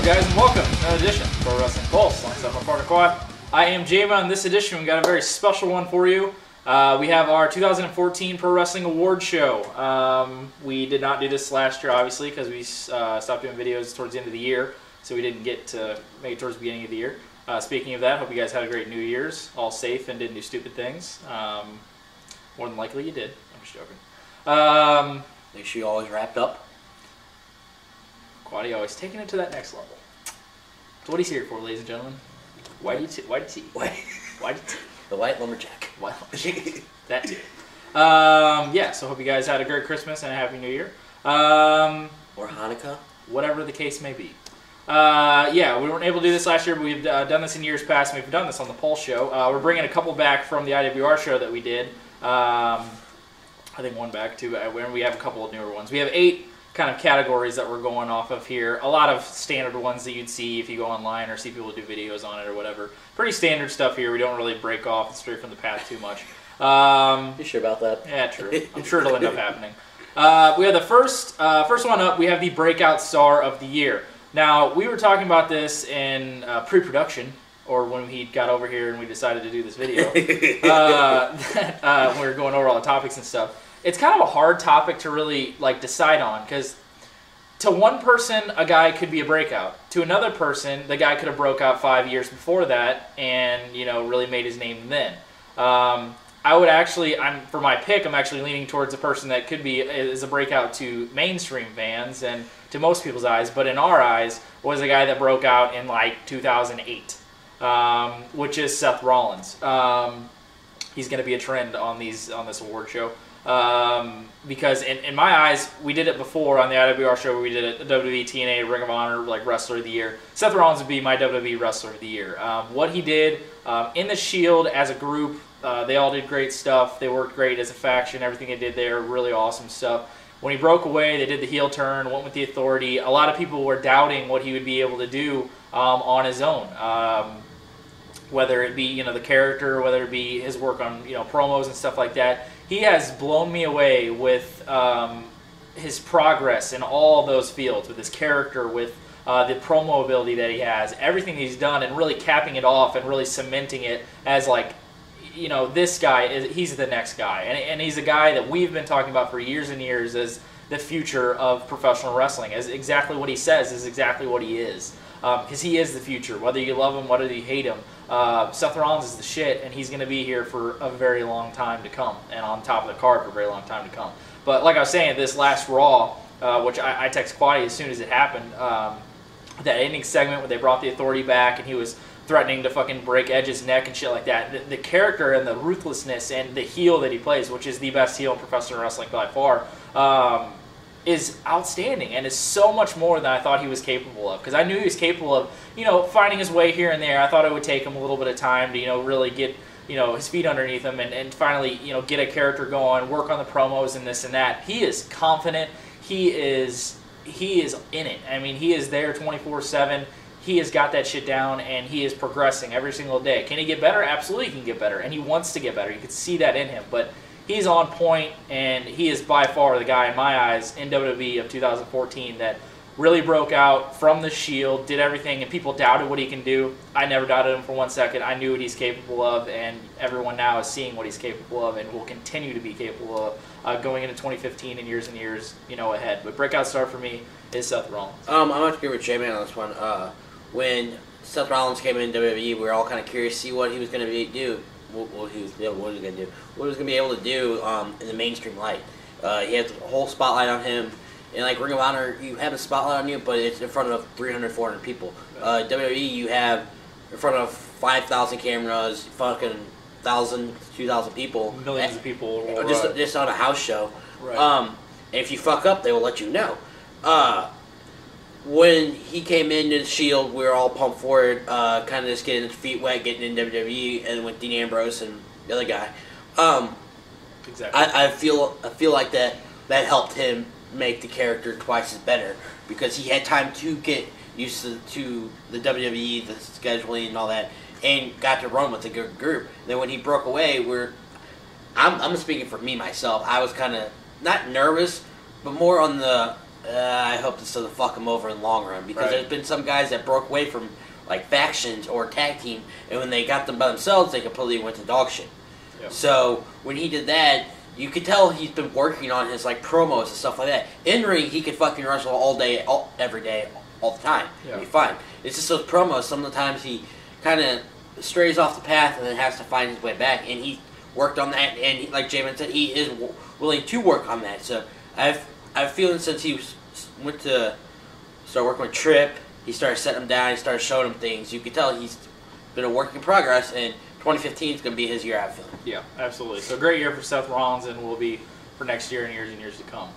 up, guys, and welcome to another edition of Pro Wrestling Pulse. Alongside my partner Quad, I am Jayma. On this edition, we got a very special one for you. We have our 2014 Pro Wrestling Award Show. We did not do this last year, obviously, because we stopped doing videos towards the end of the year, so we didn't get to make it towards the beginning of the year. Speaking of that, hope you guys had a great New Year's, all safe and didn't do stupid things. More than likely you did. I'm just joking. Make sure you always wrapped up. Quaddy always taking it to that next level. So what he's here for, ladies and gentlemen. Whitey tea. The white lumberjack. White lumberjack. That too. Yeah, so hope you guys had a great Christmas and a Happy New Year. Or Hanukkah. Whatever the case may be. Yeah, we weren't able to do this last year, but we've done this in years past, and we've done this on the Pulse show. We're bringing a couple back from the IWR show that we did. I think one back, too. We have a couple of newer ones. We have 8 kind of categories that we're going off of here. A lot of standard ones that you'd see if you go online or see people do videos on it or whatever. Pretty standard stuff here. We don't really break off and stray from the path too much. You sure about that? Yeah, true. I'm sure it'll end up happening. We have the first one up. We have the Breakout Star of the Year. Now, we were talking about this in pre-production, or when he got over here and we decided to do this video, when we were going over all the topics and stuff. It's kind of a hard topic to really decide on, because to one person, a guy could be a breakout. To another person, the guy could have broke out 5 years before that and really made his name then. I would actually, for my pick, I'm actually leaning towards a person that could be is a breakout to mainstream fans and to most people's eyes, but in our eyes was a guy that broke out in 2008, which is Seth Rollins. He's going to be a trend on this award show. Because in my eyes, we did it before on the IWR show where we did it, the WWE, TNA, Ring of Honor, Wrestler of the Year. Seth Rollins would be my WWE Wrestler of the Year. What he did in the Shield as a group, they all did great stuff. They worked great as a faction. Everything they did there, really awesome stuff. When he broke away, they did the heel turn, went with the Authority. A lot of people were doubting what he would be able to do on his own. Whether it be the character, whether it be his work on promos and stuff like that. He has blown me away with his progress in all those fields, with his character, with the promo ability that he has, everything he's done, and really capping it off and really cementing it as this guy, he's the next guy. And he's a guy that we've been talking about for years and years as the future of professional wrestling. As exactly what he says is exactly what he is. Because he is the future. Whether you love him, whether you hate him, Seth Rollins is the shit, and he's going to be here for a very long time to come, and on top of the card for a very long time to come. But like I was saying, this last Raw, which I text Quaddy as soon as it happened, that ending segment where they brought the Authority back, and he was threatening to fucking break Edge's neck and shit like that. The character and the ruthlessness and the heel that he plays, which is the best heel in professional wrestling by far, is outstanding and is so much more than I thought he was capable of. Because I knew he was capable of, finding his way here and there. I thought it would take him a little bit of time to, really get, his feet underneath him and finally, get a character going, work on the promos and this and that. He is confident. He is in it. I mean, he is there 24/7. He has got that shit down, and he is progressing every single day. Can he get better? Absolutely he can get better, and he wants to get better. You can see that in him, but he's on point, and he is by far the guy, in my eyes, in WWE of 2014 that really broke out from the Shield, did everything, and people doubted what he can do. I never doubted him for 1 second. I knew what he's capable of, and everyone now is seeing what he's capable of and will continue to be capable of going into 2015 and years ahead. But breakout star for me is Seth Rollins. I'm going to agree with J-Man on this one. When Seth Rollins came in WWE, we were all kind of curious to see what he was going to do. What he was going to do. What he was going to be able to do in the mainstream light. He had a whole spotlight on him. And Ring of Honor, you have a spotlight on you, but it's in front of 300, 400 people. WWE, you have in front of 5,000 cameras, fucking 1,000, 2,000 people. Millions of people. Just on a house show. Right. And if you fuck up, they will let you know. When he came into the Shield, we were all pumped for it, kind of just getting his feet wet, getting in WWE, and with Dean Ambrose and the other guy. Exactly. I feel like that helped him make the character twice as better, because he had time to get used to the WWE, the scheduling and all that, and got to run with a good group. And then when he broke away, I'm speaking for me myself. I was kind of not nervous, but more on the I hope this doesn't fuck them over in the long run, because Right. there's been some guys that broke away from like factions or tag team, and when they got them by themselves, they completely went to dog shit. Yep. So when he did that, you could tell he's been working on his like promos and stuff like that. In ring, he could fucking wrestle all day, every day, all the time. Yeah. He'd be fine. It's just those promos. Some of the times he kind of strays off the path and then has to find his way back. And he worked on that. And he, like Jamin said, he is willing to work on that. So I've feeling since he went to start working with Tripp, he started setting him down. He started showing him things. You could tell he's been a work in progress. And 2015 is going to be his year, I feel. Yeah, absolutely. So great year for Seth Rollins, and will be for next year and years to come.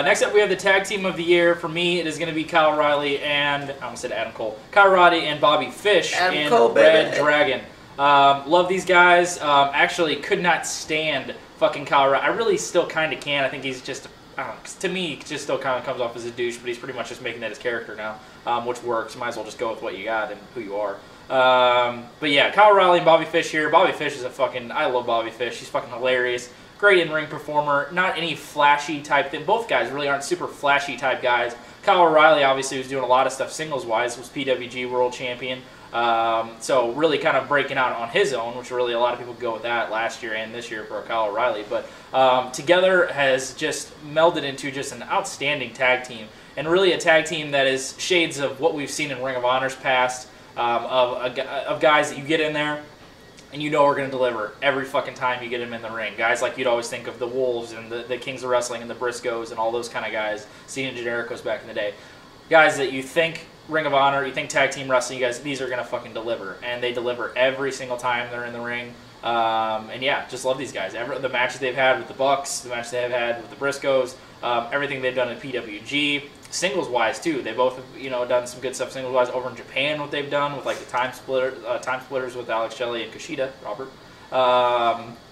Next up, we have the tag team of the year. For me, it is going to be Kyle O'Reilly and, I almost said Adam Cole, Kyle O'Reilly and Bobby Fish in Red Dragon. Love these guys. Actually, could not stand fucking Kyle O'Reilly. I really still kind of can. I think he's just, I don't know, to me, he just still kind of comes off as a douche, but he's pretty much just making that his character now, which works. You might as well just go with what you got and who you are. But yeah, Kyle O'Reilly and Bobby Fish here. Bobby Fish is I love Bobby Fish. He's fucking hilarious. Great in-ring performer. Not any flashy type thing. Both guys really aren't super flashy type guys. Kyle O'Reilly obviously was doing a lot of stuff singles-wise. Was PWG World Champion. So really kind of breaking out on his own, which really a lot of people go with that last year and this year for Kyle O'Reilly. But together has just melded into just an outstanding tag team. And really a tag team that is shades of what we've seen in Ring of Honor's past, of guys that you get in there and you know are going to deliver every fucking time you get them in the ring. Guys like you'd always think of the Wolves and the Kings of Wrestling and the Briscoes and all those kind of guys, Cena and Jericho's back in the day. Guys that you think Ring of Honor, you think tag team wrestling, you guys, these are going to fucking deliver. And they deliver every single time they're in the ring. And yeah, just love these guys. The matches they've had with the Bucks, the matches they've had with the Briscoes, everything they've done in PWG, singles-wise too. They both have, done some good stuff singles-wise over in Japan. What they've done with like the time splitters with Alex Shelley and Kushida, Robert.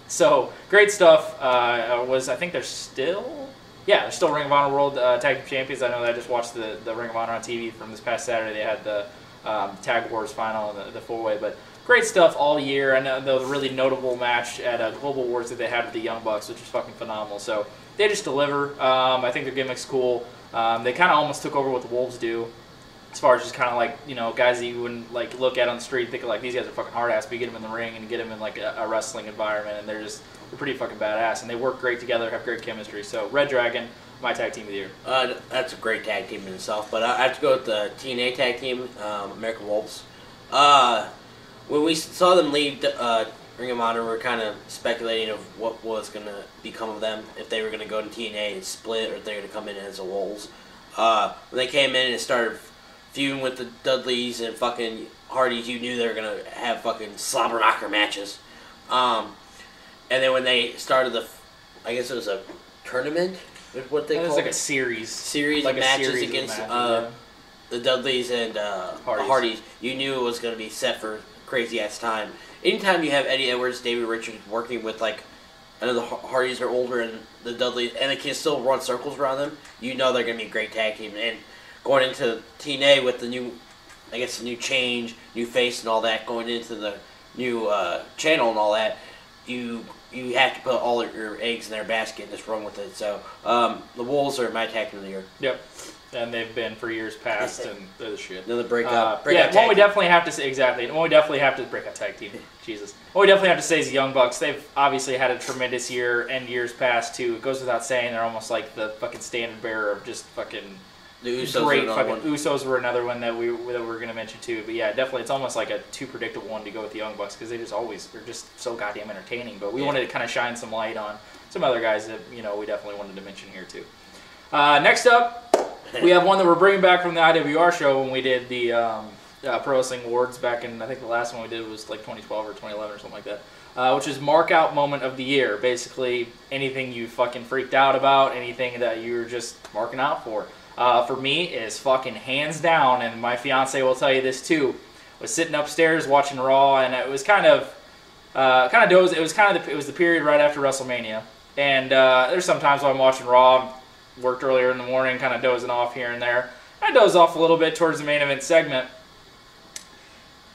So great stuff. I think they're still Ring of Honor World Tag Team Champions. I know that I just watched the Ring of Honor on TV from this past Saturday. They had the Tag Wars final and the four-way, but great stuff all year. And the really notable match at Global Wars that they had with the Young Bucks, which was fucking phenomenal. So they just deliver. I think their gimmick's cool. They kind of almost took over what the Wolves do, as far as just kind of like, guys that you wouldn't like look at on the street and think like these guys are fucking hard ass, but you get them in the ring and you get them in like a wrestling environment, and they're pretty fucking badass, and they work great together, have great chemistry. So Red Dragon, my tag team of the year. That's a great tag team in itself, but I have to go with the TNA tag team, American Wolves. When we saw them leave Ring of Honor, we were kind of speculating of what was going to become of them, if they were going to go to TNA and split, or if they were going to come in as the Wolves. When they came in and started feuding with the Dudleys and fucking Hardys, you knew they were going to have fucking slobber knocker matches. And then when they started I guess it was a tournament, is what they called it? It was like a series like of matches series against yeah. the Dudleys and Hardys. You knew it was going to be set for crazy ass time. Anytime you have Eddie Edwards, David Richards working with like, I know the Hardys are older and the Dudleys, and they can still run circles around them, you know they're going to be a great tag team. And going into TNA with the new, I guess, the new change, new face and all that, going into the new channel and all that, you have to put all your eggs in their basket and just run with it. So the Wolves are my tag team of the year. Yep. And they've been for years past, and they're the shit. Another breakout. One we definitely have to say, exactly. One we definitely have to, breakout tag team. Jesus. What we definitely have to say is the Young Bucks. They've obviously had a tremendous year and years past, too. It goes without saying, they're almost like the fucking standard bearer of just fucking the Usos great fucking Usos were another one that we were going to mention, too. But yeah, definitely, it's almost like a too predictable one to go with the Young Bucks, because they're just so goddamn entertaining. But we wanted to kind of shine some light on some other guys that, we definitely wanted to mention here, too. Next up, we have one that we're bringing back from the IWR show when we did the Pro Wrestling Awards back in, I think the last one we did was like 2012 or 2011 or something like that, which is Markout Moment of the Year. Basically, anything you fucking freaked out about, anything that you were just marking out for. For me, is fucking hands down, and my fiance will tell you this too, was sitting upstairs watching Raw, and it was it was the period right after WrestleMania. And there's sometimes when I'm watching Raw, worked earlier in the morning, kind of dozing off here and there. I doze off a little bit towards the main event segment.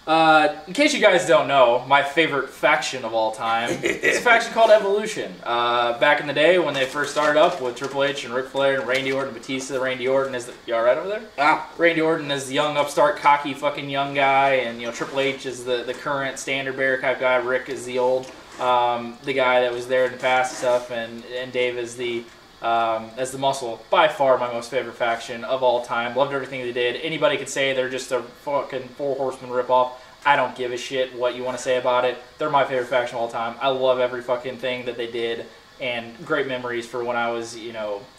In case you guys don't know, my favorite faction of all time is a faction called Evolution. Back in the day when they first started up with Triple H and Ric Flair and Randy Orton, Batista, Randy Orton is the... You alright over there? Randy Orton is the young, upstart, cocky fucking young guy, and Triple H is the current standard bearer type guy. Rick is the old, the guy that was there in the past and stuff, and Dave is the... as the Muscle, by far my most favorite faction of all time. Loved everything they did. Anybody could say they're just a fucking Four Horsemen ripoff. I don't give a shit what you want to say about it. They're my favorite faction of all time. I love every fucking thing that they did, and great memories for when I was,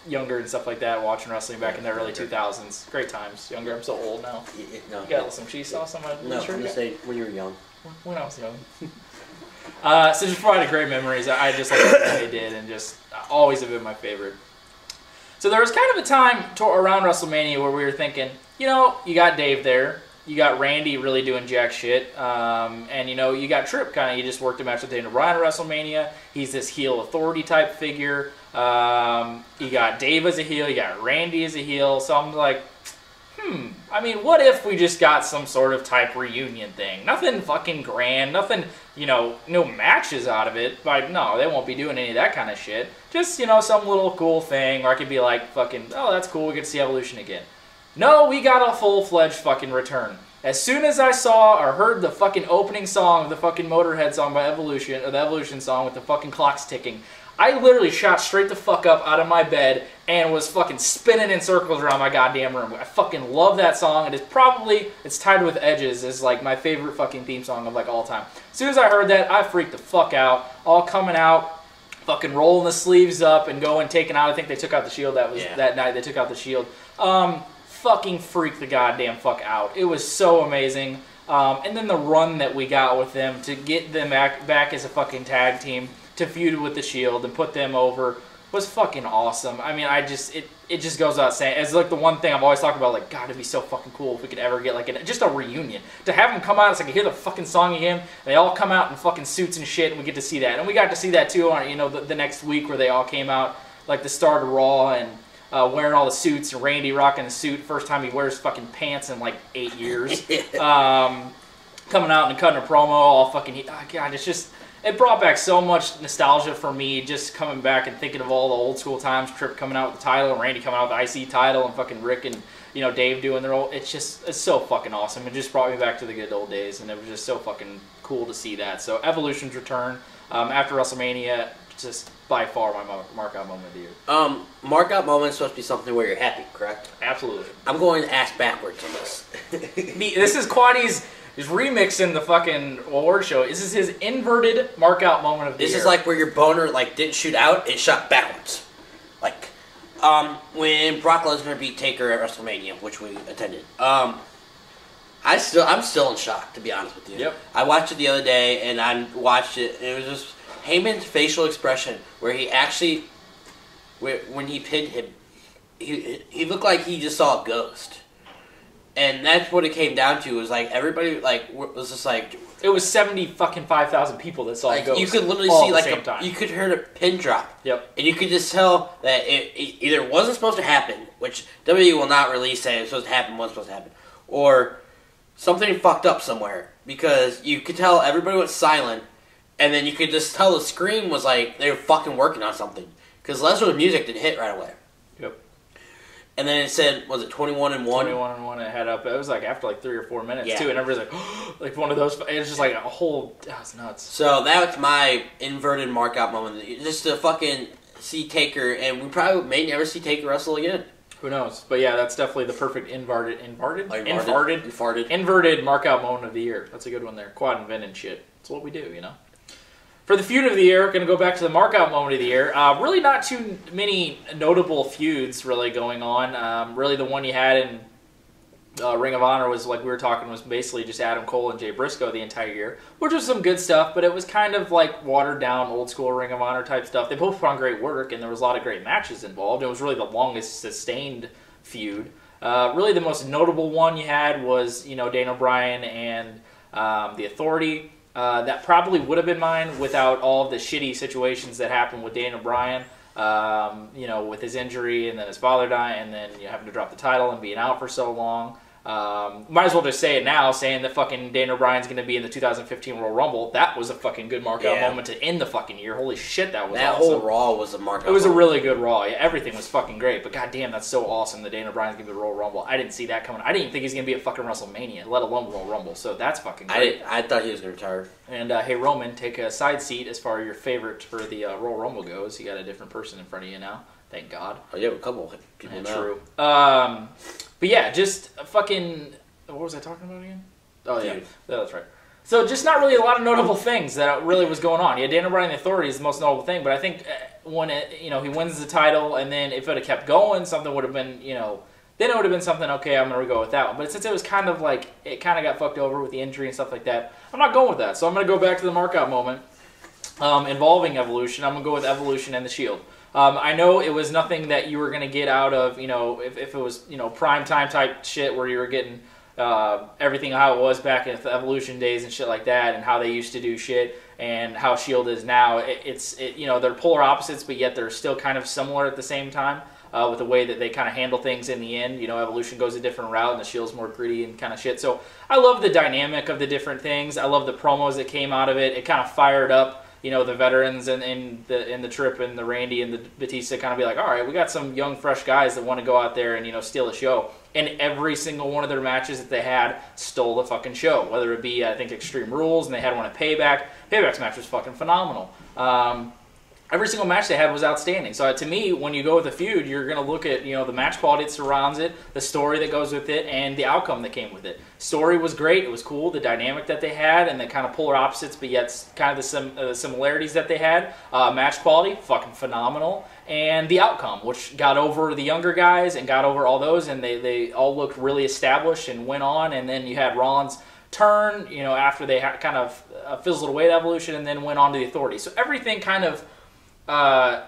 younger and stuff like that, watching wrestling back in the early 2000s. Great times. Younger, I'm so old now. No, you got some cheese sauce on my No, shirt? I'm just saying when you were young. When I was young. So just provided great memories. I just like everything they did, and just always have been my favorite. So there was kind of a time around WrestleMania where we were thinking, you got Dave there, you got Randy really doing jack shit, and you got Tripp kind of, you just worked a match with Daniel Bryan at WrestleMania. He's this heel authority type figure. You got Dave as a heel, you got Randy as a heel. So I'm like, what if we just got some sort of type reunion thing? Nothing fucking grand, nothing, no matches out of it. But no, they won't be doing any of that kind of shit. Just, some little cool thing where I could be like, fucking, oh, that's cool, we get to see Evolution again. No, we got a full-fledged fucking return. As soon as I saw or heard the fucking opening song, the fucking Motorhead song by Evolution, or the Evolution song with the fucking clocks ticking, I literally shot straight the fuck up out of my bed and was fucking spinning in circles around my goddamn room. I fucking love that song. It's tied with Edges as like my favorite fucking theme song of like all time. As soon as I heard that, I freaked the fuck out. All coming out, fucking rolling the sleeves up and going, taking out. I think they took out the Shield that night. They took out the Shield. Fucking freaked the goddamn fuck out. It was so amazing. And then the run that we got with them to get them back as a fucking tag team, to feud with the Shield and put them over, was fucking awesome. It just goes without saying. It's like the one thing I've always talked about, like, God, it'd be so fucking cool if we could ever get like just a reunion. To have them come out, it's like I hear the fucking song again, and they all come out in fucking suits and shit, and we get to see that. And we got to see that too on, the next week where they all came out, like the start of Raw, and wearing all the suits, and Randy rocking the suit, first time he wears fucking pants in like 8 years. Coming out and cutting a promo, all fucking, oh God, it brought back so much nostalgia for me, just coming back and thinking of all the old school times, Tripp coming out with the title, and Randy coming out with the IC title, and fucking Rick and, Dave doing their old, it's so fucking awesome. It just brought me back to the good old days, and it was just so fucking cool to see that. So Evolution's return, after WrestleMania, just by far my markout moment of the year. Markout moment is supposed to be something where you're happy, correct? Absolutely. I'm going to ask backwards on this. This is Quaddy's remixing the fucking award show. This is his inverted markout moment of the year. This is like where your boner didn't shoot out, it shot backwards. Like, when Brock Lesnar beat Taker at WrestleMania, which we attended. I'm still in shock, to be honest with you. Yep. I watched it the other day, and I watched it, and it was just Heyman's facial expression, where he actually, when he pinned him, he looked like he just saw a ghost. And that's what it came down to. Was like everybody was just like, it was 5,000 people that saw a ghost. You could literally see you could hear a pin drop. Yep. And you could just tell that it either wasn't supposed to happen, which WWE will not release saying it was supposed to happen, wasn't supposed to happen, or something fucked up somewhere, because you could tell everybody was silent, and then you could just tell the scream was like they were fucking working on something, because Lesnar's music didn't hit right away. Yep. And then it said, was it 21-1? 21-1, it had up. It was like after 3 or 4 minutes, too. And everybody's like, like one of those. It was just like a whole, that was nuts. So that was my inverted markout moment. Just to fucking see Taker, and we probably may never see Taker wrestle again. Who knows? But yeah, that's definitely the perfect inverted markout moment of the year. That's a good one there. Quad invented shit. That's what we do, For the feud of the year, going to go back to the markout moment of the year. Really not too many notable feuds really going on. Really the one you had in Ring of Honor was, like we were talking, was basically just Adam Cole and Jay Briscoe the entire year, which was some good stuff, but it was kind of like watered down old school Ring of Honor type stuff. They both put on great work, and there was a lot of great matches involved. It was really the longest sustained feud. Really the most notable one you had was, Daniel Bryan and The Authority. That probably would have been mine without all of the shitty situations that happened with Daniel Bryan, with his injury and then his father dying and then having to drop the title and being out for so long. Might as well just say it now, saying that fucking Daniel Bryan's going to be in the 2015 Royal Rumble. That was a fucking good Markout moment to end the fucking year. Holy shit, that was awesome. That whole Raw was a Markout. It was a really good Raw. Yeah, everything was fucking great. But goddamn, that's so awesome that Daniel Bryan's going to be the Royal Rumble. I didn't see that coming. I didn't even think he's going to be at fucking WrestleMania, let alone Royal Rumble. So that's fucking great. I thought he was going to retire. And hey, Roman, take a side seat as far as your favorite for the Royal Rumble goes. You got a different person in front of you now. Thank God. Oh, you have a couple people now. True. But yeah, just fucking... What was I talking about again? Oh, yeah. That's right. So just not really a lot of notable things that really was going on. Yeah, Daniel Bryan and the Authority is the most notable thing, but I think when he wins the title, and then if it had kept going, something would have been, then it would have been something, okay, I'm going to go with that one. But since it was kind of like, it kind of got fucked over with the injury and stuff like that, I'm not going with that. So I'm going to go back to the Markout moment involving Evolution. I'm going to go with Evolution and the Shield. I know it was nothing that you were going to get out of, if it was, prime time type shit where you were getting everything how it was back in the Evolution days and shit like that, and how they used to do shit and how Shield is now. They're polar opposites, but yet they're still kind of similar at the same time with the way that they kind of handle things in the end. Evolution goes a different route and the Shield's more gritty and kind of shit. So I love the dynamic of the different things. I love the promos that came out of it. It kind of fired up the veterans and the Trip and the Randy and the Batista kind of be like, all right, we got some young, fresh guys that want to go out there and, steal the show. And every single one of their matches that they had stole the fucking show. Whether it be, I think, Extreme Rules, and they had one at Payback. Payback's match was fucking phenomenal. Every single match they had was outstanding. So to me, when you go with a feud, you're going to look at the match quality that surrounds it, the story that goes with it, and the outcome that came with it. Story was great. It was cool. The dynamic that they had, and the kind of polar opposites, but yet kind of the similarities that they had. Match quality, fucking phenomenal. And the outcome, which got over the younger guys and got over all those, and they all looked really established and went on. And then you had Rollins turn, after they kind of fizzled away at Evolution, and then went on to the Authority. So everything kind of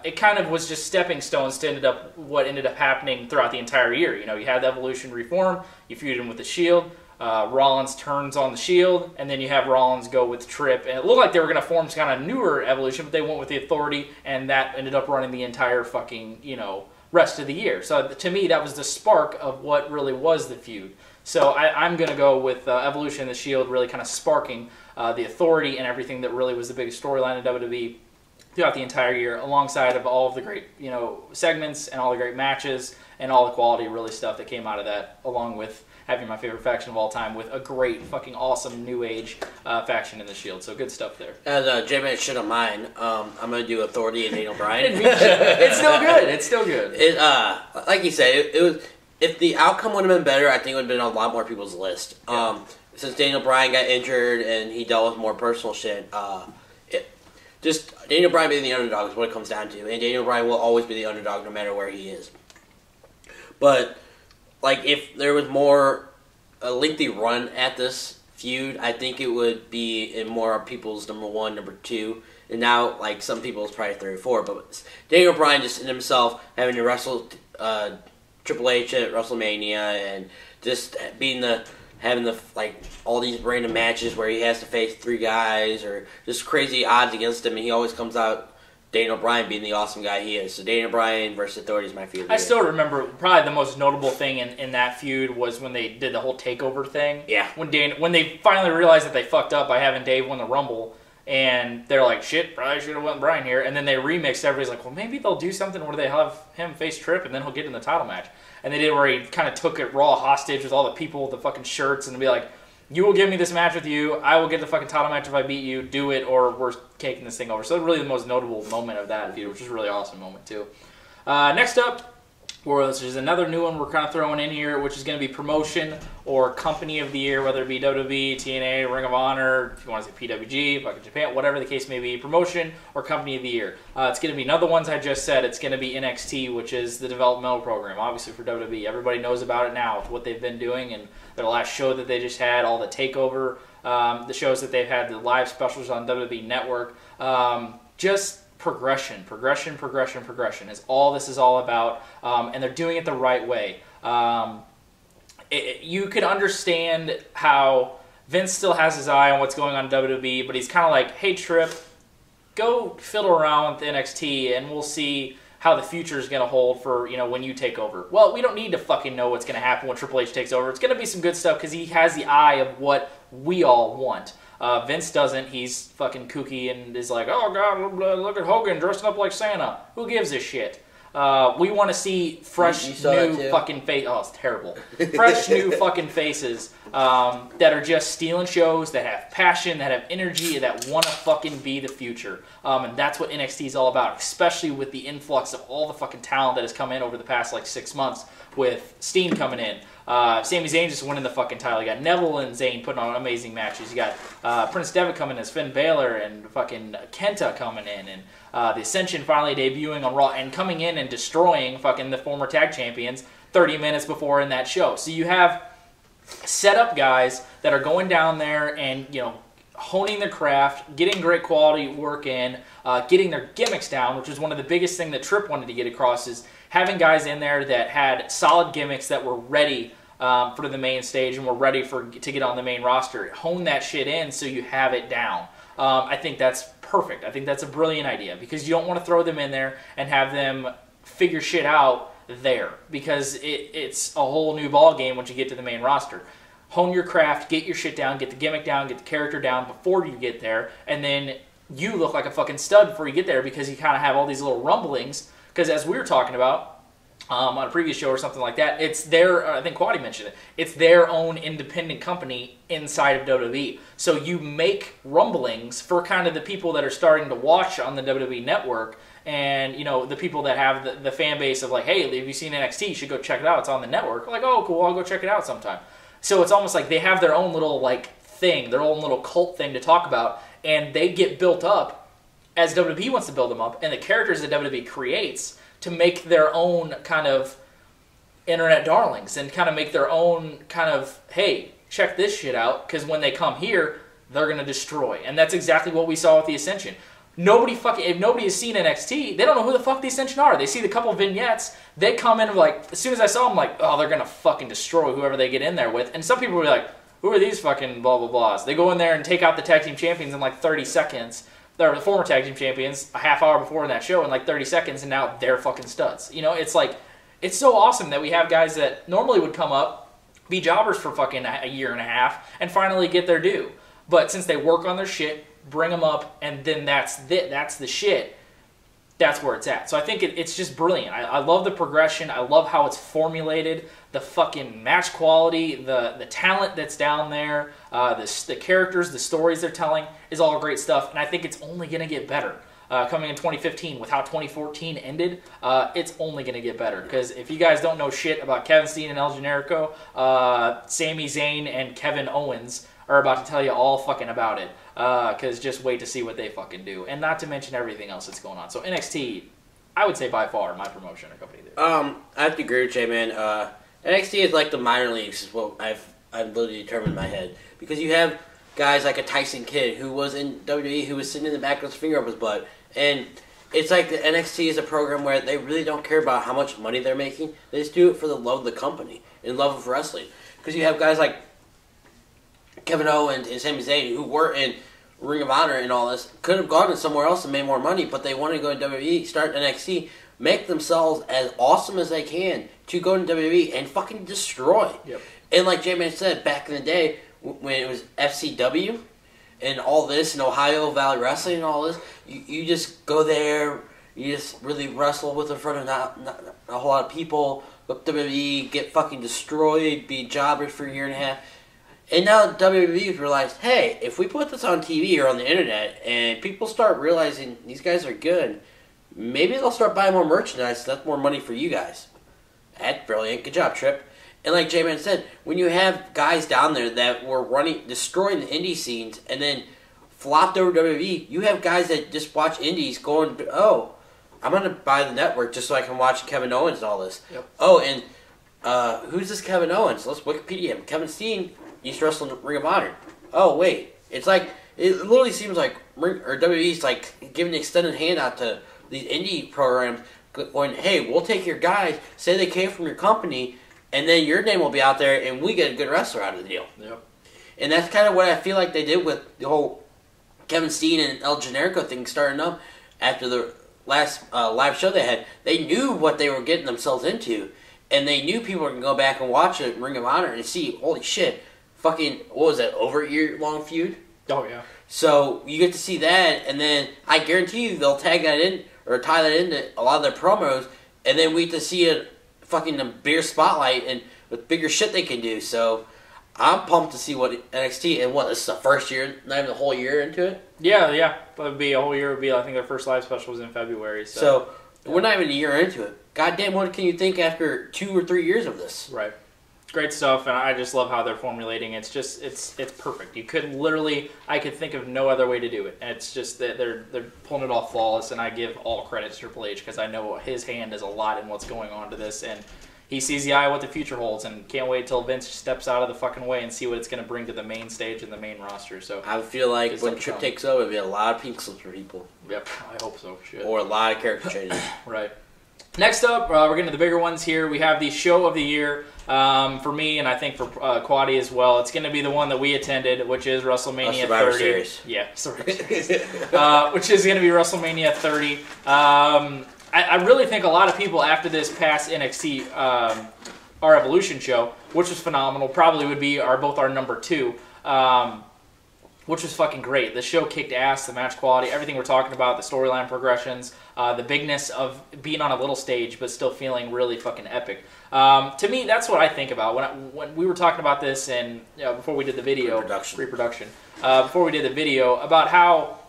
it kind of was just stepping stones to what ended up happening throughout the entire year. You had the Evolution reform, you feuded him with the Shield, Rollins turns on the Shield, and then you have Rollins go with Trip. And it looked like they were going to form some kind of newer Evolution, but they went with the Authority, and that ended up running the entire fucking, rest of the year. So to me, that was the spark of what really was the feud. So I'm going to go with Evolution and the Shield really kind of sparking the Authority and everything that really was the biggest storyline in WWE throughout the entire year, alongside of all of the great, segments and all the great matches and all the quality, really, stuff that came out of that, along with having my favorite faction of all time with a great, fucking awesome new age faction in the Shield. So good stuff there. As J-Man shit on mine, I'm going to do Authority and Daniel Bryan. It's still good. It's still good. Like you said, it was. If the outcome would have been better, I think it would have been on a lot more people's list. Yeah. Since Daniel Bryan got injured and he dealt with more personal shit, just Daniel Bryan being the underdog is what it comes down to. And Daniel Bryan will always be the underdog no matter where he is. But, if there was a lengthy run at this feud, I think it would be in more of people's number one, number two. And now, some people's probably 3 or 4. But Daniel Bryan just in himself having to wrestle Triple H at WrestleMania and just having all these random matches where he has to face 3 guys or just crazy odds against him, and he always comes out Daniel Bryan being the awesome guy he is. So Daniel Bryan versus Authority is my feud. I still remember probably the most notable thing in that feud was when they did the whole takeover thing. Yeah. When they finally realized that they fucked up by having Dave win the Rumble, and they're like, shit, probably should have went Bryan here. And then they remixed. Everybody's like, well, maybe they'll do something where they have him face Trip, and then he'll get in the title match. And they did where he kind of took it Raw hostage with all the people with the fucking shirts and be like, you will give me this match with you. I will get the fucking title match if I beat you. Do it, or we're taking this thing over. So really the most notable moment of that feud, which is a really awesome moment too. Next up, which is another new one we're kind of throwing in here, which is going to be promotion or company of the year, whether it be WWE, TNA, Ring of Honor, if you want to say PWG, fucking Japan, whatever the case may be, promotion or company of the year. It's going to be another ones I just said. It's going to be NXT, which is the developmental program, obviously for WWE. Everybody knows about it now with what they've been doing and their last show that they just had, all the takeover, the shows that they've had, the live specials on WWE Network. Just progression is all this is all about, and they're doing it the right way. You could understand how Vince still has his eye on what's going on in WWE, but he's kind of like, hey, Trip, go fiddle around with NXT, and we'll see how the future is going to hold for, when you take over. Well, we don't need to fucking know what's going to happen when Triple H takes over. It's going to be some good stuff because he has the eye of what we all want. Vince doesn't. He's fucking kooky and is like, oh, God, look at Hogan dressing up like Santa. Who gives a shit? We want to see fresh, new fucking face. Oh, it's terrible. Fresh, new fucking faces that are just stealing shows, that have passion, that have energy, that want to fucking be the future. And that's what NXT is all about, especially with the influx of all the fucking talent that has come in over the past, 6 months with Steen coming in. Sami Zayn just winning the fucking title. You got Neville and Zayn putting on amazing matches. You got Prince Devitt coming as Finn Balor and fucking Kenta coming in. And the Ascension finally debuting on Raw and coming in and destroying fucking the former tag champions 30 minutes before in that show. So you have set up guys that are going down there and, honing their craft, getting great quality work in, getting their gimmicks down, which is one of the biggest thing that Tripp wanted to get across, is having guys in there that had solid gimmicks that were ready for the main stage and were ready to get on the main roster. Hone that shit in so you have it down. I think that's perfect. I think that's a brilliant idea because you don't want to throw them in there and have them figure shit out there because it's a whole new ball game once you get to the main roster. Hone your craft, get your shit down, get the gimmick down, get the character down before you get there, and then you look like a fucking stud before you get there because you kind of have all these little rumblings. Because as we were talking about on a previous show or something like that, it's their, I think Quaddy mentioned it, it's their own independent company inside of WWE. So you make rumblings for kind of the people that are starting to watch on the WWE network and, the people that have the fan base of like, hey, have you seen NXT? You should go check it out. It's on the network. Like, oh, cool, I'll go check it out sometime. So it's almost like they have their own little thing, their own little cult thing to talk about, and they get built up as WWE wants to build them up, and the characters that WWE creates to make their own kind of internet darlings and kind of make their own kind of, hey, check this shit out, because when they come here, they're going to destroy. And that's exactly what we saw with the Ascension. If nobody has seen NXT, they don't know who the fuck the Ascension are. They see the couple vignettes, they come in as soon as I saw them, oh, they're going to fucking destroy whoever they get in there with. And some people will be like, who are these fucking blah, blah, blahs? They go in there and take out the tag team champions in 30 seconds. They're the former tag team champions a half hour before in that show in 30 seconds, and now they're fucking studs. It's so awesome that we have guys that normally would come up, be jobbers for fucking a year and a half, and finally get their due. But since they work on their shit, bring them up, and then that's the shit, that's where it's at. So I think it's just brilliant. I love the progression. I love how it's formulated, the fucking match quality, the talent that's down there, the characters, the stories they're telling is all great stuff, and I think it's only going to get better. Coming in 2015 with how 2014 ended, it's only going to get better. Because if you guys don't know shit about Kevin Steen and El Generico, Sami Zayn and Kevin Owens are about to tell you all fucking about it. Because just wait to see what they fucking do. And not to mention everything else that's going on. So NXT, I would say by far my promotion or company there. I have to agree with you, man. NXT is like the minor leagues is what I've literally determined in my head. Because you have guys like a Tyson Kidd who was in WWE who was sitting in the back with his finger up his butt. And it's like the NXT is a program where they really don't care about how much money they're making. They just do it for the love of the company and love of wrestling. Because you have guys like Kevin Owens and Sami Zayn who were in Ring of Honor and all this, could have gone to somewhere else and made more money, but they wanted to go to WWE, start NXT, make themselves as awesome as they can to go to WWE and fucking destroy. Yep. And like J-Man said, back in the day, when it was FCW and all this, and Ohio Valley Wrestling and all this, you just go there, you just really wrestle with in front of not a whole lot of people, go to WWE, get fucking destroyed, be jobbers for a year and a half. And now WWE's realized, hey, if we put this on TV or on the internet and people start realizing these guys are good, maybe they'll start buying more merchandise. So that's more money for you guys. That's brilliant. Good job, Tripp. And like J-Man said, when you have guys down there that were destroying the indie scenes and then flopped over WWE, you have guys that just watch indies going, oh, I'm going to buy the network just so I can watch Kevin Owens and all this. Yep. Oh, and who's this Kevin Owens? Let's Wikipedia him. Kevin Steen used to wrestle in Ring of Honor. Oh, wait. It's like, it literally seems like WWE's like giving an extended hand out to these indie programs going, hey, we'll take your guys, say they came from your company, and then your name will be out there, and we get a good wrestler out of the deal. Yep. And that's kind of what I feel like they did with the whole Kevin Steen and El Generico thing starting up after the last live show they had, they knew what they were getting themselves into, and they knew people were gonna go back and watch it, Ring of Honor, and see, holy shit, fucking, what was that, over a year-long feud? Oh, yeah. So you get to see that, and then I guarantee you they'll tag that in, or tie that into a lot of their promos, and then we get to see a bigger spotlight and with bigger shit they can do. So I'm pumped to see what NXT, and this is the first year, not even the whole year into it? Yeah. It would be a whole year. It would be, I think, their first live special was in February. So we're not even a year into it. Goddamn, what can you think after 2 or 3 years of this? Right. Great stuff, and I just love how they're formulating. It's just, it's perfect. You could literally, I could think of no other way to do it. And it's just that they're pulling it off flawless, and I give all credit to Triple H because I know his hand is a lot in what's going on to this, and he sees the eye of what the future holds, and can't wait till Vince steps out of the fucking way and see what it's going to bring to the main stage and the main roster. So I feel like when Tripp takes over, it'll be a lot of pink slips for people. Yep, I hope so. Shit. Or a lot of character changes. Right. Next up, we're getting to the bigger ones here. We have the show of the year for me, and I think for Quaddy as well. It's going to be the one that we attended, which is WrestleMania Survivor 30. Series. Yeah, Survivor Series. Which is going to be WrestleMania 30. I really think a lot of people after this past NXT our Evolution show, which was phenomenal, probably would be both our number 2. Which was fucking great. The show kicked ass, the match quality, everything we're talking about, the storyline progressions, the bigness of being on a little stage but still feeling really fucking epic. To me, that's what I think about. When we were talking about this and before we did the video, pre-production, before we did the video, about how,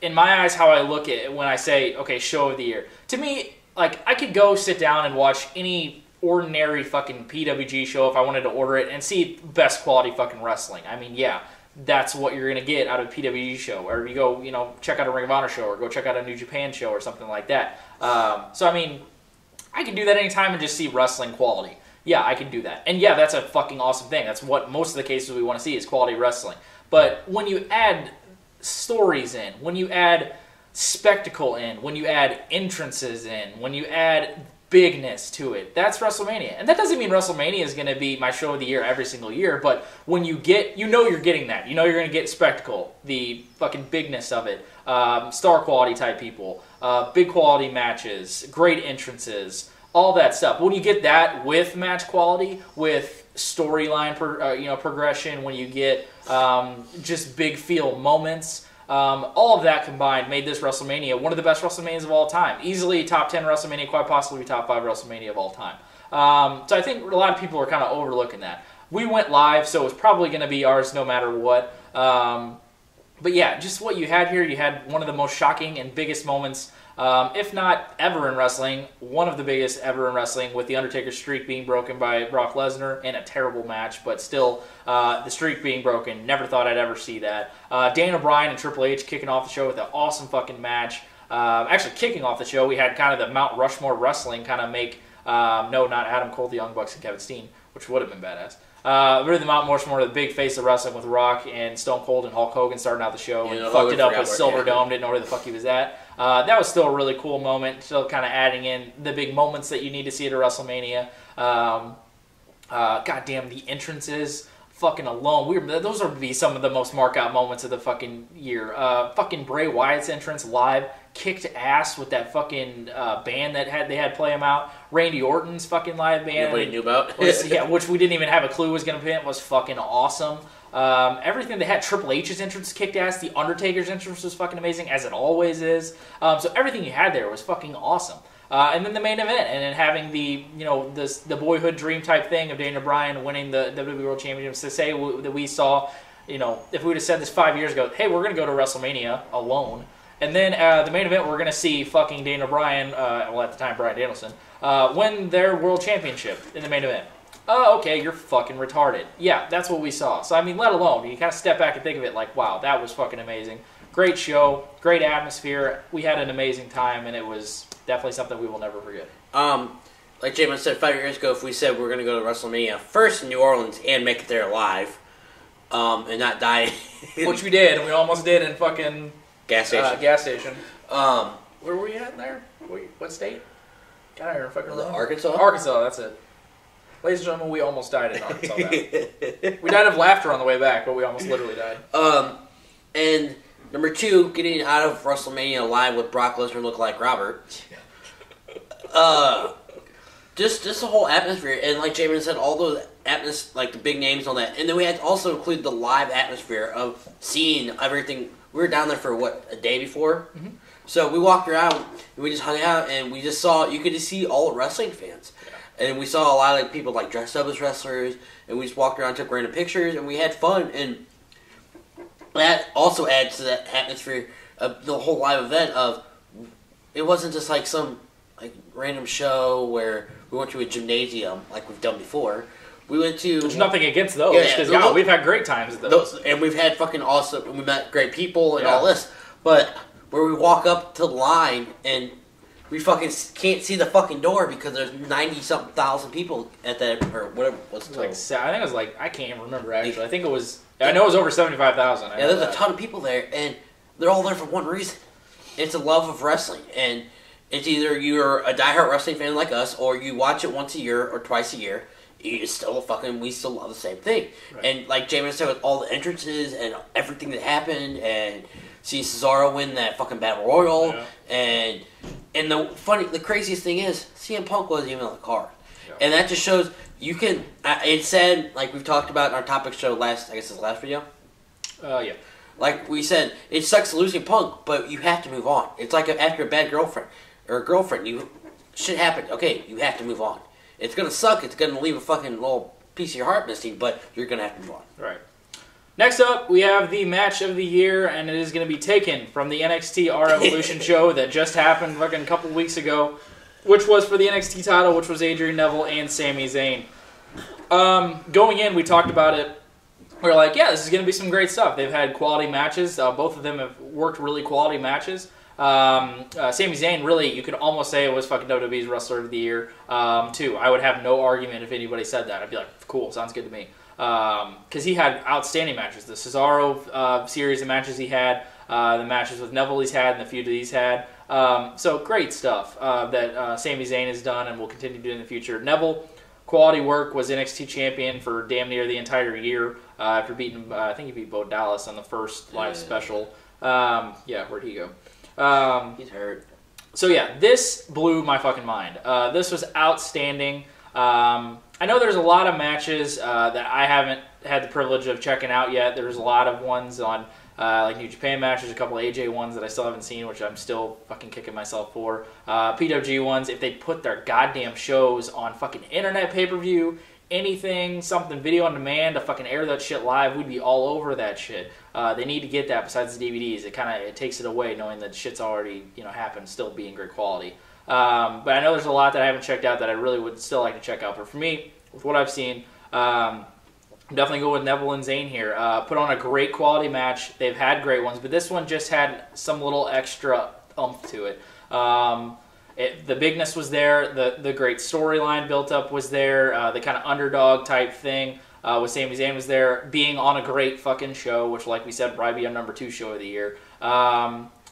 in my eyes, how I look at it when I say, okay, show of the year. To me, like, I could go sit down and watch any ordinary fucking PWG show if I wanted to order it and see best quality fucking wrestling. I mean, yeah. That's what you're going to get out of a PWG show. Or you go, check out a Ring of Honor show or go check out a New Japan show or something like that. So, I mean, I can do that anytime and just see wrestling quality. Yeah, I can do that. And yeah, that's a fucking awesome thing. That's what most of the cases we want to see is quality wrestling. But when you add stories in, when you add spectacle in, when you add entrances in, when you add bigness to it, that's WrestleMania. And that doesn't mean WrestleMania is going to be my show of the year every single year, but when you get, you're getting that. You're going to get spectacle, the fucking bigness of it, star quality type people, big quality matches, great entrances, all that stuff. When you get that with match quality, with storyline progression, when you get just big feel moments, all of that combined made this WrestleMania one of the best WrestleManias of all time. Easily top 10 WrestleMania, quite possibly top 5 WrestleMania of all time. So I think a lot of people are kind of overlooking that. We went live, so it was probably going to be ours no matter what. But yeah, just what you had here, you had one of the most shocking and biggest moments, if not ever in wrestling, one of the biggest ever in wrestling, with The Undertaker's streak being broken by Brock Lesnar in a terrible match, but still the streak being broken. Never thought I'd ever see that. Daniel Bryan and Triple H kicking off the show with an awesome fucking match. Actually, kicking off the show, we had kind of the Mount Rushmore wrestling kind of make, no, not Adam Cole, the Young Bucks, and Kevin Steen, which would have been badass. Really the Mount Rushmore, the big face of wrestling with Rock and Stone Cold and Hulk Hogan starting out the show and fucked it up with Silver Dome, didn't know where the fuck he was at. That was still a really cool moment, still kind of adding in the big moments that you need to see at a WrestleMania. Goddamn, the entrances, fucking alone. Those would be some of the most mark-out moments of the fucking year. Fucking Bray Wyatt's entrance live kicked ass with that fucking band that they had play him out. Randy Orton's fucking live band. Nobody knew about. Yeah, which we didn't even have a clue was going to be in, was fucking awesome. Everything they had, Triple H's entrance kicked ass. The Undertaker's entrance was fucking amazing, as it always is. So everything you had there was fucking awesome. And then the main event, and then having the boyhood dream type thing of Daniel Bryan winning the WWE World Championships. To say that we saw, if we would have said this 5 years ago, hey, we're going to go to WrestleMania alone. And then the main event, we're going to see fucking Daniel Bryan, at the time Bryan Danielson, win their world championship in the main event. Oh, okay, you're fucking retarded. Yeah, that's what we saw. So, I mean, let alone, you kind of step back and think of it like, wow, that was fucking amazing. Great show, great atmosphere. We had an amazing time, and it was definitely something we will never forget. Like Jamin said 5 years ago, if we said we're going to go to WrestleMania first in New Orleans and make it there alive, and not die. Which we did, and we almost did in fucking... Gas station. Where were we at there? What state? God, I don't fucking remember. Arkansas? Arkansas, that's it. Ladies and gentlemen, we almost died in Arkansas. We died of laughter on the way back, but we almost literally died. And Number 2, getting out of WrestleMania alive with Brock Lesnar look like Robert. Just the whole atmosphere, and like Jamin said, all those like the big names on that, and then we had to also include the live atmosphere of seeing everything. We were down there for a day before, so we walked around and we just hung out, and we just saw. You could just see all the wrestling fans, and we saw a lot of people like dressed up as wrestlers, and we just walked around, took random pictures, and we had fun, and that also adds to that atmosphere of the whole live event. Of it wasn't just like some like random show where we went to a gymnasium like we've done before. We went to... There's nothing against those, because we've had great times at those. And we've had fucking awesome... We met great people and all this. But where we walk up to the line and we fucking can't see the fucking door because there's 90-something thousand people at that... Or whatever. What's like, I think it was like... I can't even remember, actually. I think it was... I know it was over 75,000. Yeah, there's a ton of people there, and they're all there for one reason. It's a love of wrestling, and it's either you're a diehard wrestling fan like us, or you watch it once a year or twice a year. It's still we still love the same thing. Right. And like Jamin said, with all the entrances and everything that happened, and see Cesaro win that fucking Battle Royal, and the craziest thing is, CM Punk wasn't even on the card. Yeah. And that just shows you can, it said, like we've talked about in our topic show last video. Yeah. Like we said, it sucks losing Punk, but you have to move on. It's like after a bad girlfriend, shit happened. Okay, you have to move on. It's going to suck. It's going to leave a fucking little piece of your heart missing, but you're going to have to move on. Right. Next up, we have the match of the year, and it is going to be taken from the NXT R Evolution show that just happened fucking a couple weeks ago, which was for the NXT title, which was Adrian Neville and Sami Zayn. Going in, we talked about it. We were like, yeah, this is going to be some great stuff. They've had quality matches. Both of them have worked really quality matches. Sami Zayn, really, you could almost say it was fucking WWE's Wrestler of the Year, too. I would have no argument if anybody said that. I'd be like, cool, sounds good to me. Because he had outstanding matches. The Cesaro series of matches he had, the matches with Neville he's had, and the feud that he's had. So great stuff that Sami Zayn has done and will continue to do in the future. Neville, quality work, was NXT champion for damn near the entire year after beating, I think he beat Bo Dallas on the first live special. Where'd he go? He's hurt. So yeah, this blew my fucking mind. This was outstanding. I know there's a lot of matches that I haven't had the privilege of checking out yet. There's a lot of ones on like New Japan matches, a couple of AJ ones that I still haven't seen, which I'm still fucking kicking myself for. PWG ones, if they put their goddamn shows on fucking internet pay-per-view, anything, something video on demand to fucking air that shit live, we'd be all over that shit. They need to get that besides the DVDs. It takes it away knowing that shit's already happened, still being great quality. But I know there's a lot that I haven't checked out that I really would still like to check out. But for me, with what I've seen, definitely go with Neville and Zayn here. Put on a great quality match. They've had great ones, but this one just had some little extra oomph to it. The bigness was there. The great storyline built up was there. The kind of underdog type thing with Sami Zayn was there. Being on a great fucking show, which, like we said, probably be our number 2 show of the year.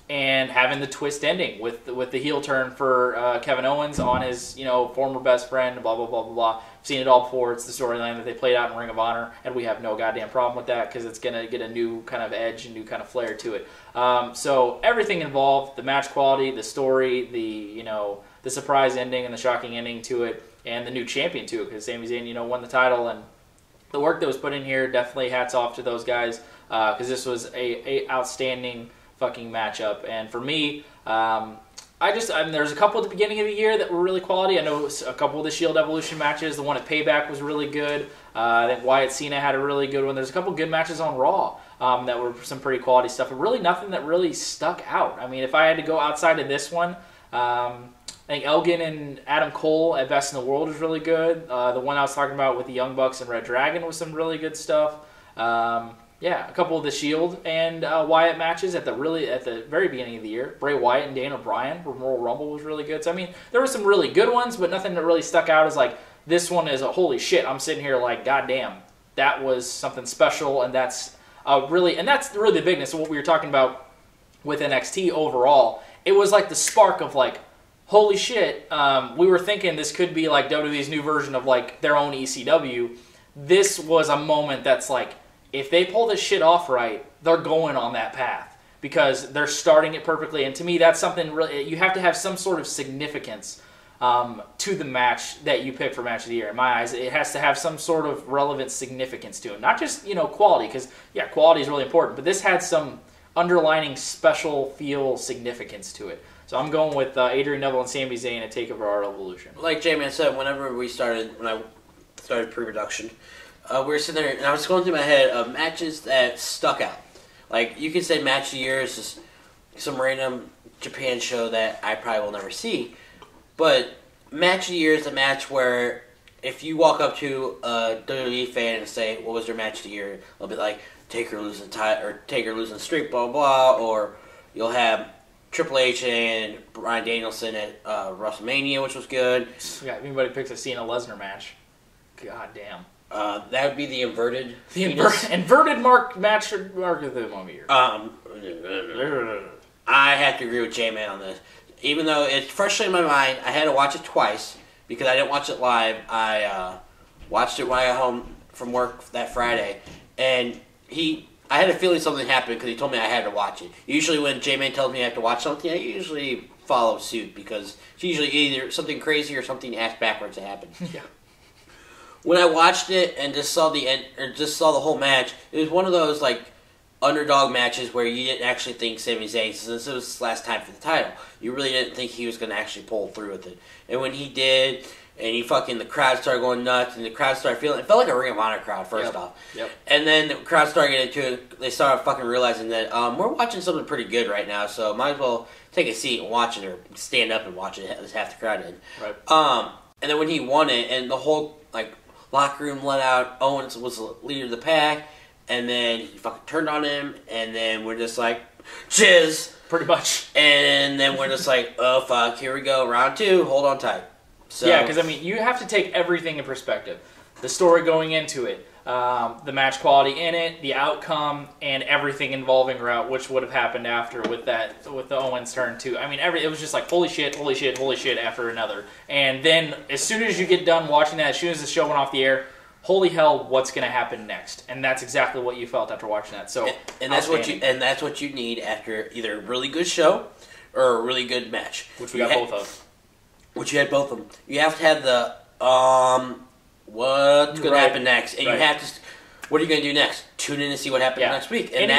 And having the twist ending with the heel turn for Kevin Owens on his former best friend, blah, blah, blah, blah, blah. I've seen it all before. It's the storyline that they played out in Ring of Honor, and we have no goddamn problem with that because it's going to get a new kind of edge and new kind of flair to it. So everything involved, the match quality, the story, the surprise ending and the shocking ending to it, and the new champion to it because Sami Zayn, won the title, and the work that was put in here, definitely hats off to those guys because this was a outstanding fucking matchup. And for me, there's a couple at the beginning of the year that were really quality. I know a couple of the Shield Evolution matches. The one at Payback was really good. I think Wyatt Cena had a really good one. There's a couple good matches on Raw that were some pretty quality stuff, but really nothing that really stuck out. I mean, if I had to go outside of this one, I think Elgin and Adam Cole at Best in the World was really good. The one I was talking about with the Young Bucks and Red Dragon was some really good stuff. A couple of the Shield and Wyatt matches at the very beginning of the year. Bray Wyatt and Daniel Bryan for Royal Rumble was really good. So I mean, there were some really good ones, but nothing that really stuck out as like this one is a holy shit. I'm sitting here like, goddamn, that was something special, and that's really the bigness of what we were talking about with NXT overall. It was like the spark of like, holy shit. We were thinking this could be like WWE's new version of like their own ECW. This was a moment that's like, if they pull this shit off right, they're going on that path. because they're starting it perfectly. And to me, that's something really, you have to have some sort of significance to the match that you pick for match of the year. In my eyes, it has to have some sort of relevant significance to it. Not just, quality, because, yeah, quality is really important, but this had some underlining special feel significance to it. So I'm going with Adrian Neville and Sami Zayn at Takeover Our Evolution. Like J-Man said, when I started pre-production, we were sitting there, and I was going through my head of matches that stuck out. Like, you could say match of the year is just some random Japan show that I probably will never see. But match of the year is a match where if you walk up to a WWE fan and say, what was their match of the year? They'll be like, Taker losing or Taker losing streak, blah, blah, blah. Or you'll have Triple H and Bryan Danielson at WrestleMania, which was good. Yeah, if anybody picks a Cena Lesnar match, god damn. That would be the inverted inverted mark match of the year. I have to agree with J-Man on this. Even though it's freshly in my mind, I had to watch it twice because I didn't watch it live. I watched it when I got home from work that Friday, and I had a feeling something happened because he told me I had to watch it. Usually when J-Man tells me I have to watch something, I usually follow suit because it's usually either something crazy or something ass backwards that happened. Yeah. When I watched it and just saw the whole match, it was one of those like underdog matches where you didn't actually think Sami Zayn, since this was his last time for the title, you really didn't think he was going to actually pull through with it. And when he did, and the crowd started going nuts, and the crowd started feeling, it felt like a Ring of Honor crowd, first off. Yep. And then the crowd started getting into it, they started fucking realizing that we're watching something pretty good right now, so might as well take a seat and watch it, or stand up and watch it, as half the crowd did. Right. And then when he won it, and the whole, locker room let out, Owens was the leader of the pack, and then he fucking turned on him, and then we're just like, jizz! Pretty much. And then we're just like, oh fuck, here we go, round 2, hold on tight. So, yeah, because, you have to take everything in perspective. The story going into it, the match quality in it, the outcome, and everything involving Route, which would have happened after with the Owens turn too. It was just like, holy shit, holy shit, holy shit after another. And then as soon as you get done watching that, as soon as the show went off the air, holy hell, what's going to happen next? And that's exactly what you felt after watching that. So, and that's what you need after either a really good show or a really good match, which we got both of. Which you had both of them. You have to have the what's going to happen next, and you have to. What are you going to do next? Tune in to see what happens next week, and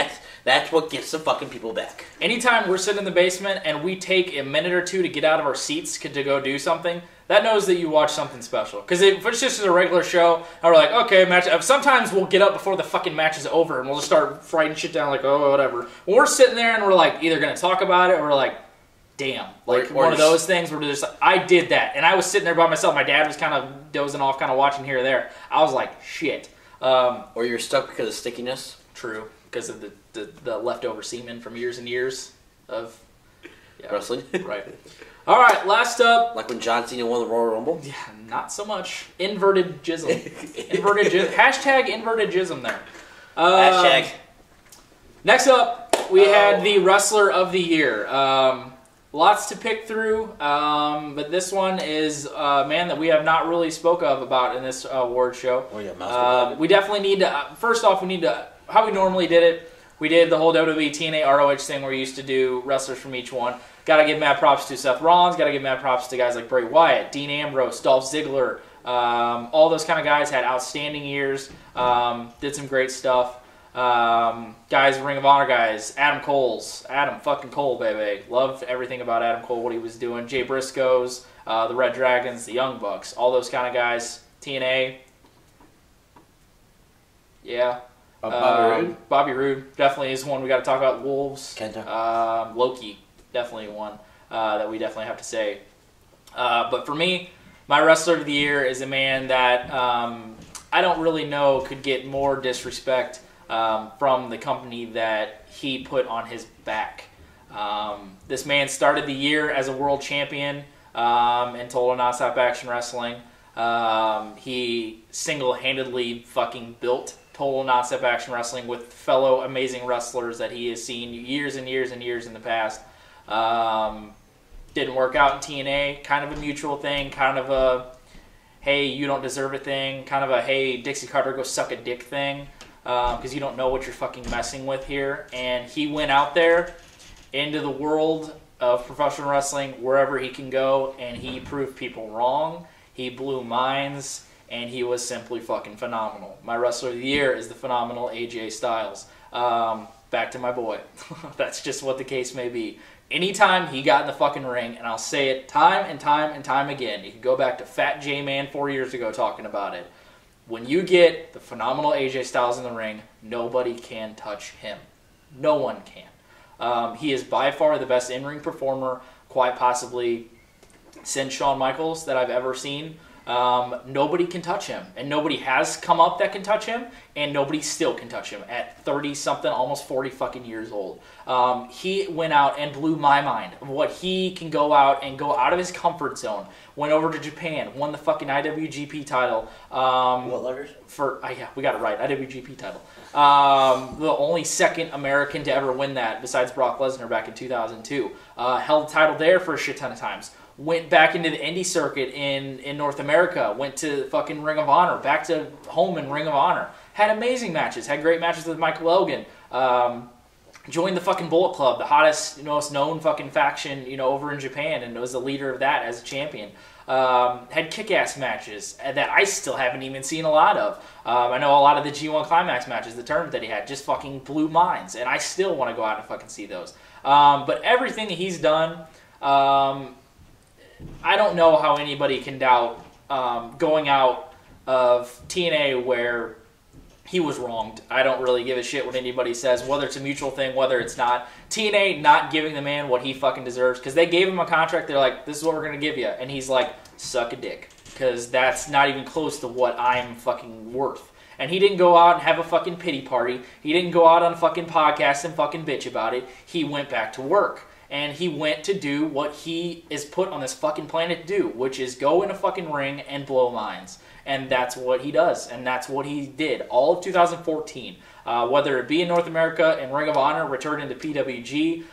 that's what gets the fucking people back. Anytime we're sitting in the basement and we take a minute or two to get out of our seats to go do something, that knows that you watch something special. Because if it's just a regular show, and we're like, okay, match. Sometimes we'll get up before the fucking match is over, and we'll just start writing shit down like, oh, whatever. When we're sitting there and we're like either going to talk about it or we're like, damn, like one of those things where just I did that, and I was sitting there by myself. My dad was kind of dozing off, kind of watching here or there. I was like, shit. Or you're stuck because of stickiness. True, because of the leftover semen from years and years of wrestling. Right. All right, last up. Like when John Cena won the Royal Rumble. Yeah, not so much. Inverted jism. Hashtag inverted jism there. Hashtag. Next up, we had the Wrestler of the Year. Lots to pick through, but this one is a man that we have not really spoke of about in this award show. Oh yeah, we definitely need to, first off, how we normally did it, we did the whole WWE TNA ROH thing where we used to do wrestlers from each one. Got to give mad props to Seth Rollins, got to give mad props to guys like Bray Wyatt, Dean Ambrose, Dolph Ziggler, all those kind of guys had outstanding years, did some great stuff. Guys, Ring of Honor guys, Adam fucking Cole, baby. Loved everything about Adam Cole, what he was doing. Jay Briscoes, the Red Dragons, the Young Bucks, all those kind of guys. TNA. Yeah. Bobby Roode definitely is one we got to talk about. Wolves. Kenta. Loki, definitely one that we definitely have to say. But for me, my Wrestler of the Year is a man that I don't really know could get more disrespect from the company that he put on his back. This man started the year as a world champion in Total Nonstop Action Wrestling. He single-handedly fucking built Total Nonstop Action Wrestling with fellow amazing wrestlers that he has seen years and years and years in the past. Didn't work out in TNA, kind of a mutual thing, kind of a hey, you don't deserve a thing, kind of a hey, Dixie Carter, go suck a dick thing. because you don't know what you're fucking messing with here. And he went out there into the world of professional wrestling, wherever he can go, and he proved people wrong. He blew minds, and he was simply fucking phenomenal. My Wrestler of the Year is the phenomenal AJ Styles. Back to my boy. That's just what the case may be. Anytime he got in the fucking ring, and I'll say it time and time and time again, you can go back to Fat J-Man 4 years ago talking about it. When you get the phenomenal AJ Styles in the ring, nobody can touch him. No one can. He is by far the best in-ring performer, quite possibly since Shawn Michaels, that I've ever seen. Nobody can touch him, and nobody has come up that can touch him, and nobody still can touch him at 30-something, almost 40 fucking years old. He went out and blew my mind of what he can go out of his comfort zone. Went over to Japan, won the fucking IWGP title. What letters? Yeah, we got it right, IWGP title. The only second American to ever win that, besides Brock Lesnar back in 2002. Held the title there for a shit ton of times. Went back into the indie circuit in North America. Went to fucking Ring of Honor. Back to home in Ring of Honor. Had amazing matches. Had great matches with Michael Elgin. Joined the fucking Bullet Club, the hottest, most known fucking faction, over in Japan, and was the leader of that as a champion. Had kick-ass matches that I still haven't even seen a lot of. I know a lot of the G1 Climax matches, the tournament that he had, just fucking blew minds, and I still want to go out and fucking see those. But everything that he's done, I don't know how anybody can doubt going out of TNA where he was wronged. I don't really give a shit what anybody says, whether it's a mutual thing, whether it's not. TNA not giving the man what he fucking deserves, because they gave him a contract. They're like, this is what we're going to give you. And he's like, suck a dick, because that's not even close to what I'm fucking worth. And he didn't go out and have a fucking pity party. He didn't go out on a fucking podcast and fucking bitch about it. He went back to work. And he went to do what he is put on this fucking planet to do, which is go in a fucking ring and blow minds. And that's what he does, and that's what he did all of 2014. Whether it be in North America and Ring of Honor, returning to PWG,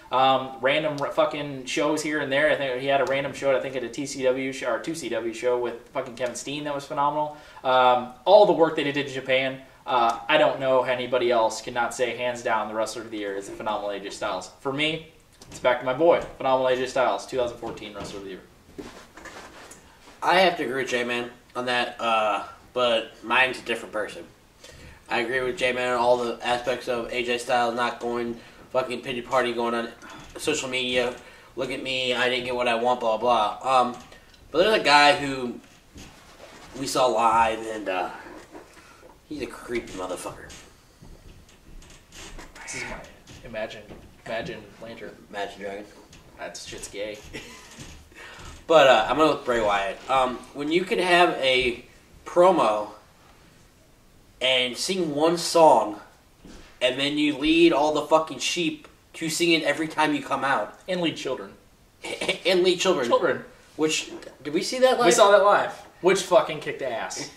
random fucking shows here and there. I think he had a random show, I think, at a TCW show, or 2CW show with fucking Kevin Steen that was phenomenal. All the work that he did in Japan, I don't know how anybody else cannot say hands down the Wrestler of the Year is the phenomenal AJ Styles. For me, it's back to my boy, phenomenal AJ Styles, 2014 Wrestler of the Year. I have to agree with J-Man on that, but mine's a different person. I agree with J-Man on all the aspects of AJ Styles not going fucking pity party, going on social media, look at me, I didn't get what I want, blah, blah. But there's a guy who we saw live, and he's a creepy motherfucker. This is my Imagine Lantern. Imagine Dragon. That shit's gay. But I'm going to with Bray Wyatt. When you can have a promo and sing one song, and then you lead all the fucking sheep to sing it every time you come out. And lead children. And lead children. Children. Which, did we see that live? We saw that live. Which fucking kicked ass.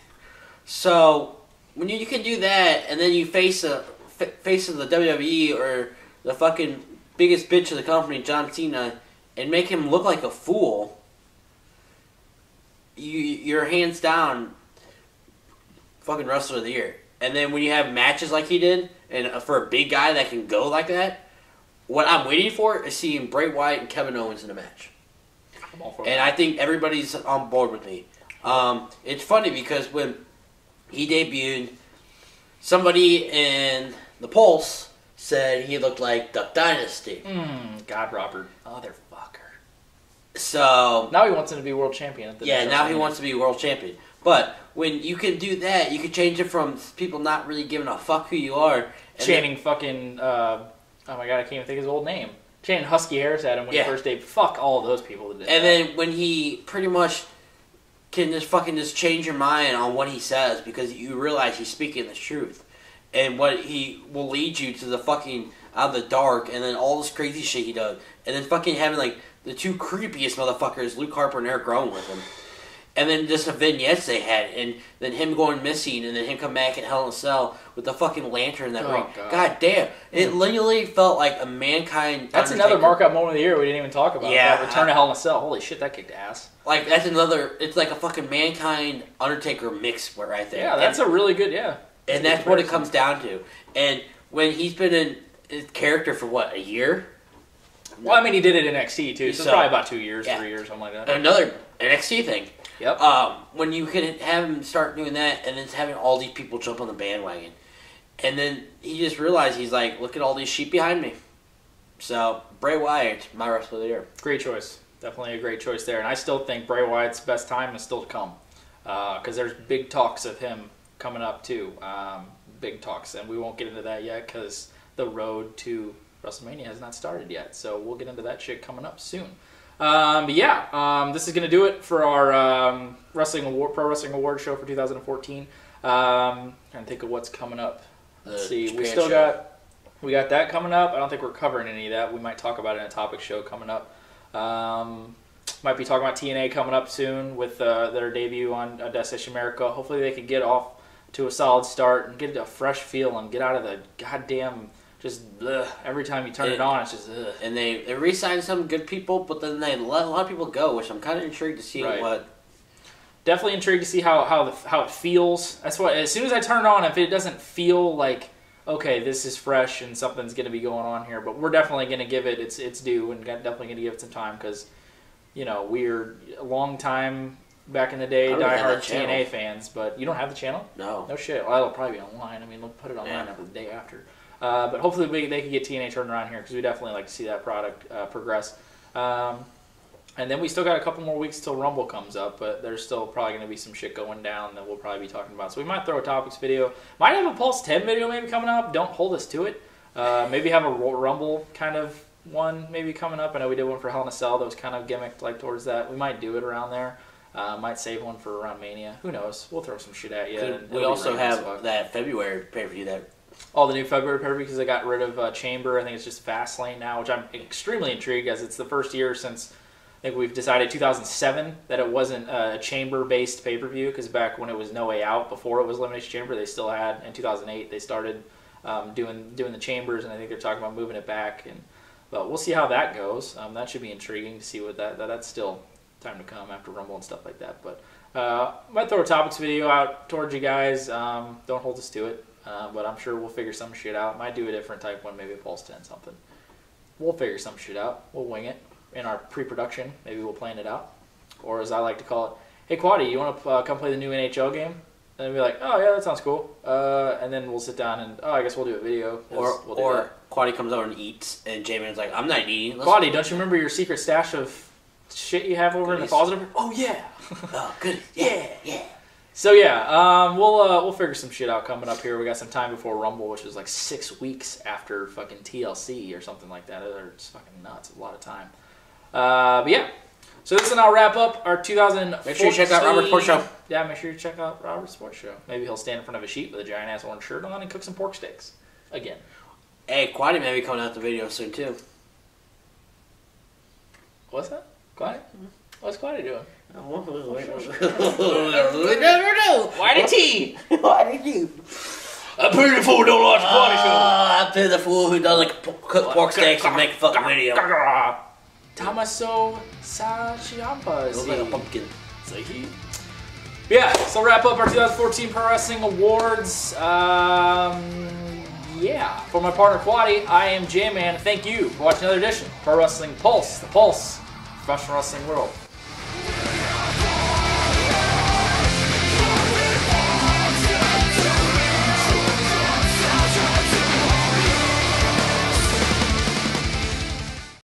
So, when you can do that, and then you face of the WWE or the fucking biggest bitch of the company, John Cena, and make him look like a fool, you're hands down fucking Wrestler of the Year. And then when you have matches like he did, and for a big guy that can go like that, what I'm waiting for is seeing Bray Wyatt and Kevin Owens in a match. I'm all for and that. I think everybody's on board with me. It's funny because when he debuted, somebody in the Pulse said he looked like Duck Dynasty. God, Robert. Motherfucker. So now he wants him to be world champion. Now he wants to be world champion. But when you can do that, you can change it from people not really giving a fuck who you are. Chanting fucking, oh my god, I can't even think of his old name. Chanting Husky Harris at him when he first debuted. Fuck all of those people that did And then when he pretty much can just change your mind on what he says because you realize he's speaking the truth. And what he will lead you to the fucking out of the dark and then all this crazy shit he does. And then fucking having like the two creepiest motherfuckers, Luke Harper and Eric Rowan, with him. And then just the vignettes they had, and then him going missing, and then him come back in Hell in a Cell with the fucking lantern in that ring. God damn. It literally felt like a Mankind That's Undertaker. another Markout moment of the year we didn't even talk about. Yeah. That Return to Hell in a Cell. Holy shit, that kicked ass. Like, that's another, it's like a fucking Mankind Undertaker mix right there. Yeah, that's a really good, yeah. And that's what it comes down to. And when he's been in his character for what, a year? Well, I mean, he did it in NXT too, so probably about 2 years, 3 years, something like that. Another NXT thing. Yep. When you can have him start doing that, and then having all these people jump on the bandwagon, and then he just realized, he's like, look at all these sheep behind me. So Bray Wyatt, my wrestler of the year. Great choice. Definitely a great choice there. And I still think Bray Wyatt's best time is still to come. Because there's big talks of him coming up too. Big talks. And we won't get into that yet because the road to WrestleMania has not started yet. So we'll get into that shit coming up soon. But yeah, this is going to do it for our Pro Wrestling Award show for 2014. Trying to think of what's coming up. Let's see. We got that coming up. I don't think we're covering any of that. We might talk about it in a topic show coming up. Might be talking about TNA coming up soon with their debut on Destination America. Hopefully they can get off to a solid start and get a fresh feel and get out of the goddamn just every time you turn it on, it's just ugh. And they re-signed some good people, but then they let a lot of people go, which I'm kind of intrigued to see what. Definitely intrigued to see how it feels. That's what. As soon as I turn it on, if it doesn't feel like, okay, this is fresh and something's going to be going on here, but we're definitely going to give it its due and definitely going to give it some time because, you know, we're a long time back in the day diehard TNA fans, but you don't have the channel? No. No shit. Well, it'll probably be online. I mean, they'll put it online after the day after. But hopefully they can get TNA turned around here because we definitely like to see that product progress. And then we still got a couple more weeks till Rumble comes up, but there's still probably going to be some shit going down that we'll probably be talking about. So we might throw a topics video. Might have a Pulse 10 video maybe coming up. Don't hold us to it. Maybe have a Rumble kind of one maybe coming up. I know we did one for Hell in a Cell that was kind of gimmicked like towards that. We might do it around there. Might save one for around Mania. Who knows? We'll throw some shit at you. We also have that February pay-per-view that... Oh, the new February pay-per-view because they got rid of Chamber. I think it's just Fastlane now, which I'm extremely intrigued as it's the first year since... I think we've decided 2007 that it wasn't a chamber-based pay-per-view because back when it was No Way Out, before it was Elimination Chamber, they still had, in 2008, they started doing the chambers, and I think they're talking about moving it back. But we'll see how that goes. That should be intriguing to see what that's still time to come after Rumble and stuff like that. But might throw a topics video out towards you guys. Don't hold us to it, but I'm sure we'll figure some shit out. Might do a different type one, maybe a Pulse 10 something. We'll figure some shit out. We'll wing it. In our pre-production, maybe we'll plan it out. Or as I like to call it, hey, Quaddy, you want to come play the new NHL game? And then be like, oh, yeah, that sounds cool. And then we'll sit down and, I guess we'll do a video. Or Quaddy comes over and eats, and J-Man's like, I'm not eating. Quaddy, don't you remember your secret stash of shit you have over in the closet? Oh, yeah. Oh, good. Yeah. So, yeah, we'll figure some shit out coming up here. We got some time before Rumble, which is like 6 weeks after fucking TLC or something like that. It's fucking nuts. A lot of time. But yeah, so this will now wrap up our 2014. Make sure you check out Robert's Sports Show. Yeah, make sure you check out Robert's Sports Show. Maybe he'll stand in front of a sheet with a giant ass orange shirt on and cook some pork steaks again. Hey, Quaddy may be coming out the video soon too. What's that? Quaddy? What's Quaddy doing? We never know. Why did he? I pity the fool who don't watch the Quaddy Show. I pity the fool who doesn't cook pork steaks and make a fucking video. Tamaso Sachiampa. Looks like a pumpkin. Yeah, so wrap up our 2014 Pro Wrestling Awards. Yeah, for my partner Quaddy, I am J-Man. Thank you for watching another edition of Pro Wrestling Pulse, the Pulse, professional wrestling world.